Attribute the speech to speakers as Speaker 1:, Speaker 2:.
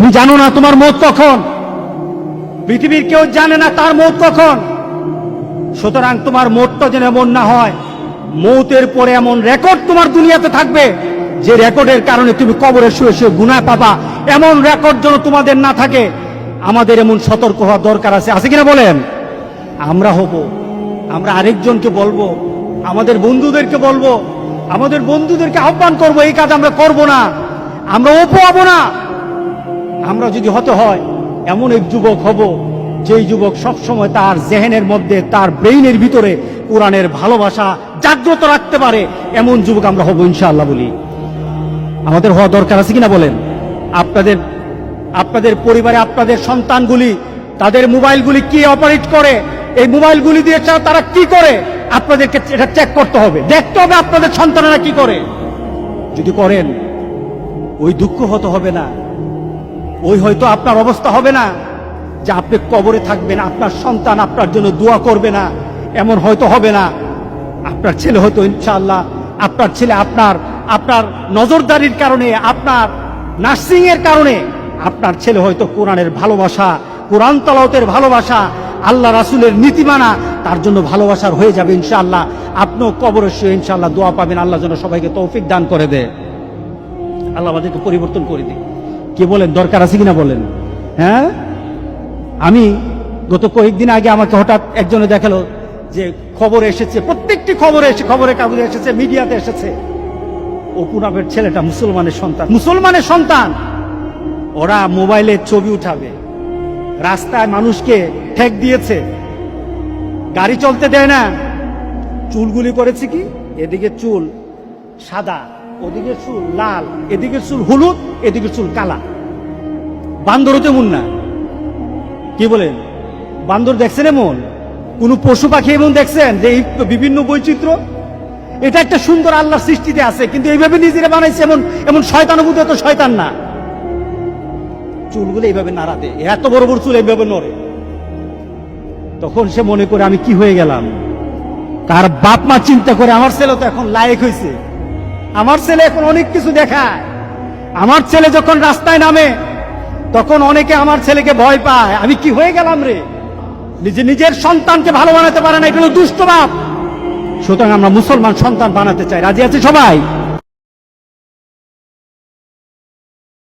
Speaker 1: তুমি জানো না তোমার মৌত কখন, পৃথিবীর কেউ জানে না তার মৌত কখন। সুতরাং তোমার মৌতটা যেন এমন না হয়, মৌতের পরে এমন রেকর্ড তোমার দুনিয়াতে থাকবে যে রেকর্ডের কারণে তুমি কবরে শুয়ে শুয়ে গুনাহ পাবা, এমন রেকর্ড যেন তোমাদের না থাকে। আমাদের এমন সতর্ক হওয়া দরকার আছে কিনা বলেন? আমরা হব, আমরা আরেকজনকে বলবো, আমাদের বন্ধুদেরকে বলবো, আমাদের বন্ধুদেরকে আহ্বান করবো, এই কাজ আমরা করব না, আমরা ওপো হব না। আমরা যদি হতে হয় এমন এক যুবক হব যেই যুবক সবসময় তার জেহেনের মধ্যে, তার ব্রেইনের ভিতরে কোরআনের ভালোবাসা জাগ্রত রাখতে পারে, এমন যুবক আমরা হব ইনশাআল্লাহ বলি। আমাদের হওয়া দরকার আছে কিনা বলেন? আপনাদের পরিবারে আপনাদের সন্তানগুলি তাদের মোবাইলগুলি কি অপারেট করে, এই মোবাইলগুলি দিয়ে তারা কি করে, আপনাদেরকে এটা চেক করতে হবে, দেখতে হবে আপনাদের সন্তানেরা কি করে। যদি করেন ওই দুঃখ হতে হবে না, ওই হয়তো আপনার অবস্থা হবে না যে আপনি কবরে থাকবেন, আপনার সন্তান আপনার জন্য দোয়া করবে না, এমন হয়তো হবে না। আপনার ছেলে হয়তো ইনশাআল্লাহ, আপনার ছেলে আপনার নজরদারির কারণে, আপনার নার্সিং এর কারণে আপনার ছেলে হয়তো কোরআনের ভালোবাসা, কোরআন তেলাওয়াতের ভালোবাসা, আল্লাহ রাসূলের নীতি মানা তার জন্য ভালোবাসার হয়ে যাবে ইনশাআল্লাহ। আপনিও কবরে শুয়ে ইনশাআল্লাহ দোয়া পাবেন। আল্লাহ যেন সবাইকে তৌফিক দান করে দেয়, আল্লাহ আমাদেরকে পরিবর্তন করে দেয়। কি বলেন, দরকার আছে কিনা বলেন? হ্যাঁ, আমি গত কয়েকদিন আগে আমাকে হঠাৎ একজনে দেখালো যে খবরে এসেছে, প্রত্যেকটি খবরের কাগজে এসেছে, মিডিয়াতে এসেছে, অপু নামের ছেলেটা মুসলমানের সন্তান, ওরা মোবাইলে ছবি উঠাবে, রাস্তায় মানুষকে ঠেক দিয়েছে, গাড়ি চলতে দেয় না, চুলগুলি করেছে কি, এদিকে চুল সাদা, ওদিকে চুল লাল, এদিকে চুল হলুদ, এদিকে চুল কালা। বান্দরও তেমন না। কি বলেন, বান্দর দেখছেন এমন? কোন পশু পাখি এমন দেখছেন যে এই বিভিন্ন বৈচিত্র্য? এটা একটা সুন্দর আল্লাহর সৃষ্টিতে আছে, কিন্তু এইভাবে নিজেরা বানাইছে, এমন শয়তানুভূত তো শয়তান না। চুলগুলো এইভাবে নাড়াতে, এত বড় বড় চুল এইভাবে নড়ে, তখন সে মনে করে আমি কি হয়ে গেলাম। তার বাপ মা চিন্তা করে আমার ছেলে তো এখন লায়েক হয়েছে, আমার ছেলে এখন অনেক কিছু দেখায়, আমার ছেলে যখন রাস্তায় নামে তখন অনেকে আমার ছেলেকে ভয় পায়, আমি কি হয়ে গেলাম রে। নিজের সন্তানকে ভালো বানাতে পারে না, এটা হলো দুষ্ট বাপ। সুতরাং আমরা মুসলমান সন্তান বানাতে চাই, রাজি আছে সবাই?